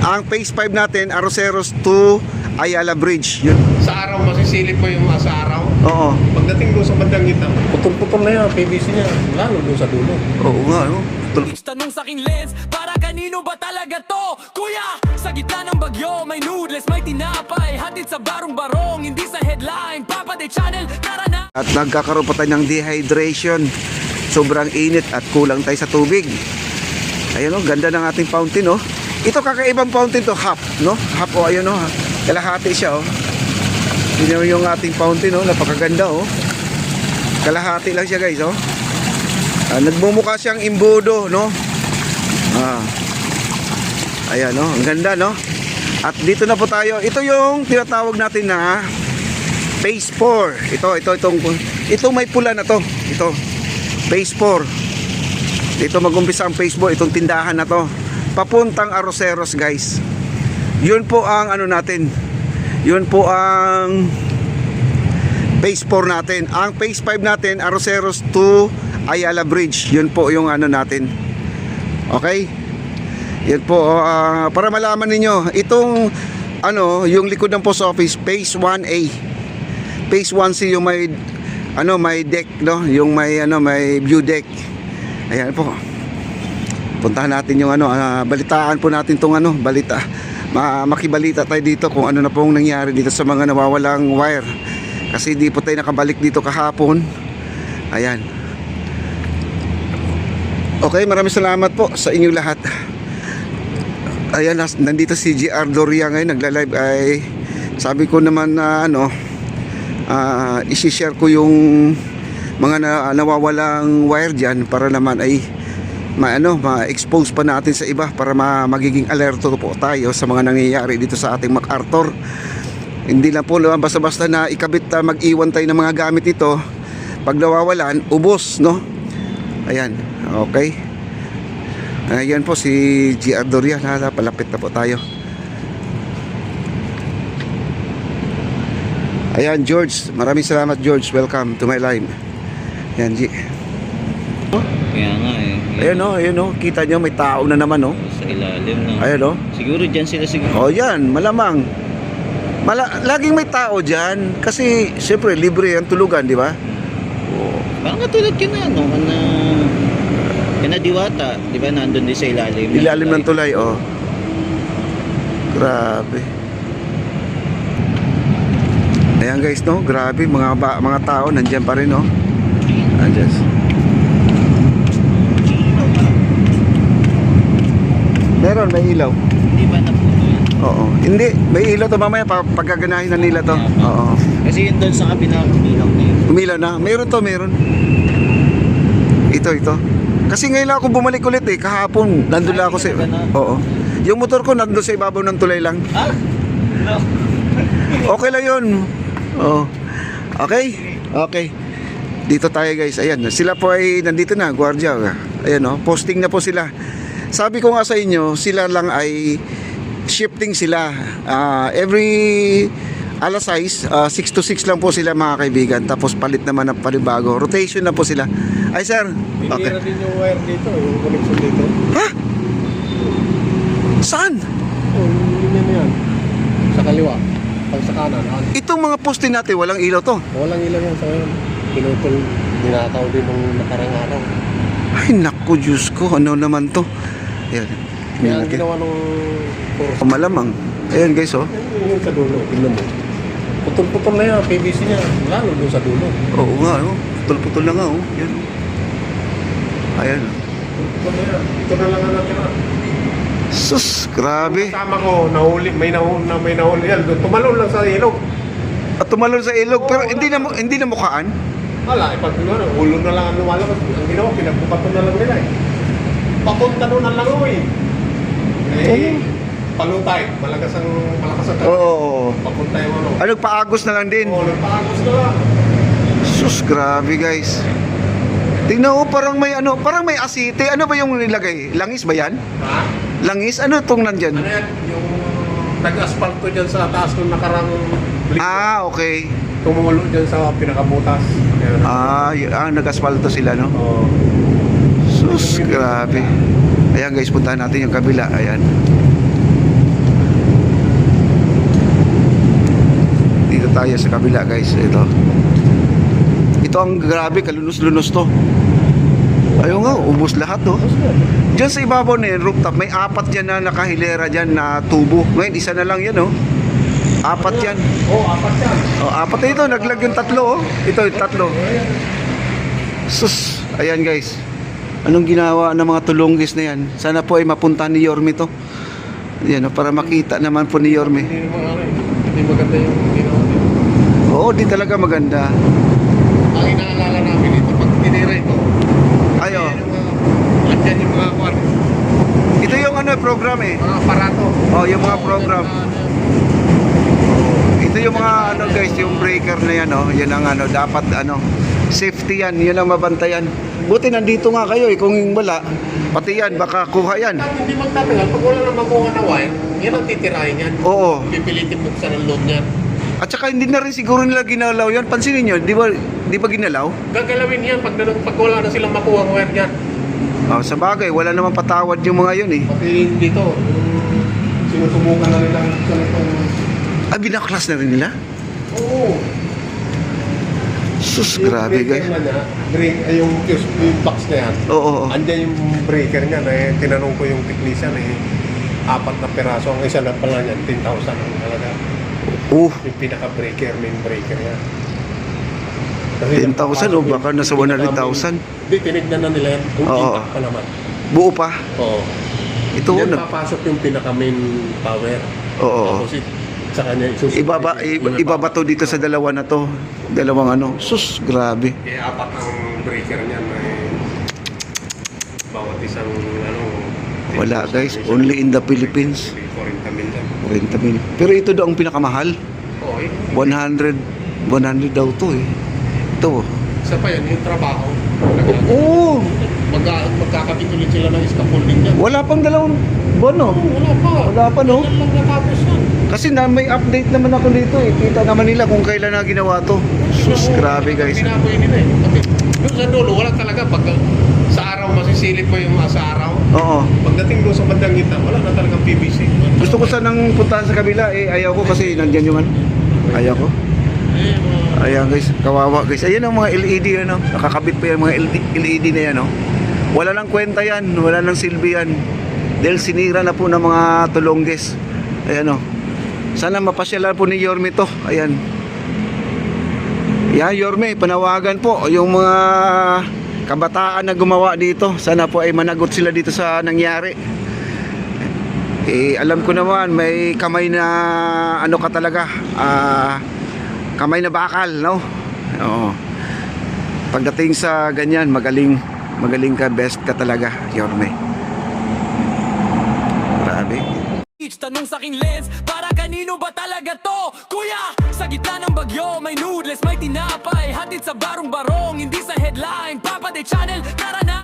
ang phase 5 natin, Arroceros to Ayala Bridge. Yun. Sa araw, masisilip mo yung sa araw. Oo. Pagdating doon sa bandang gitna, putol-putol na yan, PVC niya. Lalo doon sa dulo. Oo nga, no? Tanong sa aking lens, para kanino ba talaga to? Kuya, sa gitna ng bagyo, may noodles, may tinapay, hatid sa barong-barong, hindi sa headline, Papa de Channel, tara na! At nagkakaroon pa tayo ng dehydration. Sobrang init at kulang tayo sa tubig. Ayun, oh, ganda ng ating fountain, oh. Ito kakaibang fountain to, half, no? Half, oh, ayun, oh. Kalahati siya, oh. Yun yung ating fountain, oh. Napakaganda, oh. Kalahati lang siya, guys, oh. Nagmumukha siyang imbudo, no? Ayan, no? Ang ganda, no? At dito na po tayo. Ito yung tinatawag natin na phase 4. Itong may pula na to. Ito. Phase 4. Dito mag-umpisa ang phase 4. Itong tindahan na to. Papuntang Arroceros, guys. Yun po ang ano natin. Yun po ang phase 4 natin. Ang phase 5 natin, Arroceros to Ayala Bridge. Yun po yung ano natin. Okay? Yun po, para malaman ninyo, itong ano, yung likod ng post office, phase 1A. Phase 1C yung may ano, may deck, no? Yung may ano, may view deck. Ayan po. Puntahan natin yung ano, balitaan po natin tong ano, balita. Makibalita tayo dito kung ano na pong nangyari dito sa mga nawawalang wire. Kasi di po tayo nakabalik dito kahapon. Ayan. Okay, maraming salamat po sa inyong lahat. Ayan, nandito si GR Doria ngayon, nagla-live. Ay sabi ko naman na i-share ko yung mga nawawalang wire dyan para naman ay ma-expose pa natin sa iba para magiging alerto po tayo sa mga nangyayari dito sa ating MacArthur. Hindi lang po basta-basta na ikabit, mag-iwan tayo ng mga gamit ito. Pag nawawalan, ubos, no? Ayan, okay. Ayan po si GR Doria, palapit na po tayo. Ayan, George, maraming salamat, George. Welcome to my live. Ayan, G. Kaya nga eh. Ayan o, kita nyo may tao na naman o. Sa ilalim no. Ayan o. Siguro dyan sila siguro. O yan, malamang. Laging may tao dyan. Kasi, siyempre, libre ang tulugan, di ba? Parang katulad ka na, no? Kana Diwata, di ba? Nandun din sa ilalim. Ilalim ng tulay, o. Grabe. Ayan guys, no? Grabe, mga tao nandyan pa rin, no? Andyan. Meron, may ilaw. Hindi ba napuno yun? Oo. Hindi, may ilaw to mamaya pagkaganahin na nila to. Oo. Kasi yun doon sa kabila, umilaw na yun. Umilaw na? Meron to, meron. Ito. Kasi ngayon lang ako bumalik ulit eh. Kahapon, nandun lang ako sa... Oo. Yung motor ko nandun sa ibabaw ng tulay lang. Ah? No. Okay lang yun. Oo. Okay? Okay. Dito tayo guys. Ayan. Sila po ay nandito na, gwardiya. Ayan o. Posting na po sila. Sabi ko nga sa inyo, sila lang ay shifting sila. Every alas 6, 6 to 6 lang po sila mga kaibigan. Tapos palit naman ng panibago. Rotation na po sila. Ay sir. Okay. Pinira din yung wire dito, yung connection dito. Ha? Saan? Yun yan. Sa kaliwa. Pag sa kanan. Itong mga poste natin, walang ilaw to. Walang ilaw yan sa ngayon. Pinutol, dinakaw din nung nakarang araw. Ay naku, Diyos ko. Ano naman to? Ayan. Kaya ang ginawa nung force. Malamang. Ayan guys oh. Yung sa dulo, tignan mo. Putol-putol na yan, PVC niya. Lalo doon sa dulo. Oo nga, oh. Putol-putol na nga, oh. Yan. Ayan. Putol na yan. Ito na lang ang natira. Sus, grabe. Kasama ko, may nahuli yan. Tumalon lang sa ilog. At tumalon sa ilog, pero hindi na mukhaan. Wala, pag ulo na lang ang lumalabas. Ang ginawa, pinagbukato na lang nila eh. Papunta doon ang langoy. Palutay. Malakas ang Oo. papunta yung ano. Ano, paagos na lang din. Oo, nagpaagos na lang. Sus, grabe guys. Tingnan mo, parang may asite. Ano ba yung nilagay? Langis ba yan? Ha? Langis? Ano itong nandyan? Ano yan? Yung nag-asfalto dyan sa taas ng nakarang Okay. tumulo dyan sa pinakabutas. Nag-asfalto sila, no? Oo. Sus, grabe. Ayan guys, puntahan natin yung kabila. Ayan. tayo sa kabila guys. Ito ang grabe, kalunos-lunos to. Ayun nga, ubos lahat to. Diyan sa ibabaw na yan, rooftop, may 4 dyan na nakahilera dyan na tubo. Ngayon, isa na lang yan, oh. 4 yan. Oo, apat yan. Oh, 4 na ito, naglag yung 3, oh. Ito, yung 3. Sus, ayan guys. Anong ginawa ng mga tulunggis na yan? Sana po ay mapunta ni Yorme to. Yan, oh, para makita naman po ni Yorme. Hindi naman ano eh. Hindi maganda yung ginawa nila. Oo, di talaga maganda. Ang inaalala namin ito, pag tinira ito, Ayo. andyan yung mga kwan, Ito yung ano program eh. mga aparato. Oh, yung mga program. Ito yung mga ano guys, yung breaker na yan, oh. Yan ang ano, dapat ano, safety yan, yun ang mabantayan. Buti nandito nga kayo eh, kung wala, pati yan, baka kuha yan. Hindi magtatagal, pag wala nang makuha na wire, yan ang titirahin yan. Oo. Pipilitin mo sa loob niyan. At saka hindi na rin siguro nila ginalaw yan. Pansinin nyo, di ba ginalaw? Gagalawin yan pag wala na silang makuha ang wire niyan. Oh, sa bagay, wala naman patawad yung mga yun eh. Pati dito, sinusubukan na nila sa itong... Ah, binaklas na rin nila? Oo. Sus, Yung grabe breaker guys. na niya, yung fuse, yung box na yan. Oo, oo. Andyan yung breaker niya na tinanong ko yung technician 4 na peraso. Ang isa na pala niyan, 10,000 ang halaga. Yung pinaka-breaker, main breaker niya. 10,000 o baka nasa 100,000? Hindi, tinignan na nila yan. Kung Oo. impact pa naman. Buo pa? Oo. Ito, Diyan nag... papasok yung pinaka-main power. Oo. Tapos sa kanya isusunod. Ibabato dito sa dalawa na to. Dalawang ano. Sus, grabe. Kaya 4 ang breaker niyan. Bawat isang ano. Wala guys, only in the Philippines. 40 million. 40 mil. Pero ito daw ang pinakamahal. Oo, 100 daw to eh. Ito. isa pa yan, yung trabaho. Oo. Magkakabit ulit sila ng scaffolding niya. Wala pang 2 buwan no? Wala pa. Wala pa no? Yan lang natapos yan. Kasi may update naman ako dito eh. Kita naman nila kung kailan na ginawa to. Sus, grabe guys. Binaboy nila eh. Kasi doon sa dulo, wala talaga. Pag sa araw, masisilip mo yung sa araw. Oo. Pagdating doon sa bandang gitna, wala na talagang PVC. Gusto ko sanang puntahan sa kabila eh. Ayaw ko kasi nandyan yung ano. Ayaw ko. Ayan guys, kawawa guys. Ayan ang mga LED ano. Nakakabit pa yung mga LED na yan no. Wala nang kwenta yan, wala nang silbi yan. Dahil sinira na po ng mga tulongges. Ayan o. Sana mapasyalan po ni Yorme to. Ayan. Yan Yorme, panawagan po yung mga kabataan na gumawa dito. Sana po ay managot sila dito sa nangyari. Eh, alam ko naman may kamay na ano ka talaga. Kamay na bakal, no? Oo. Pagdating sa ganyan, magaling ka, best ka talaga, Yorme. Grabe. Each tanong sa aking lens, para kanino ba talaga to? Kuya, sa gitna ng bagyo, may noodles, may tinapay, hatid sa barong-barong, hindi sa headline, Papa de Channel, tara na!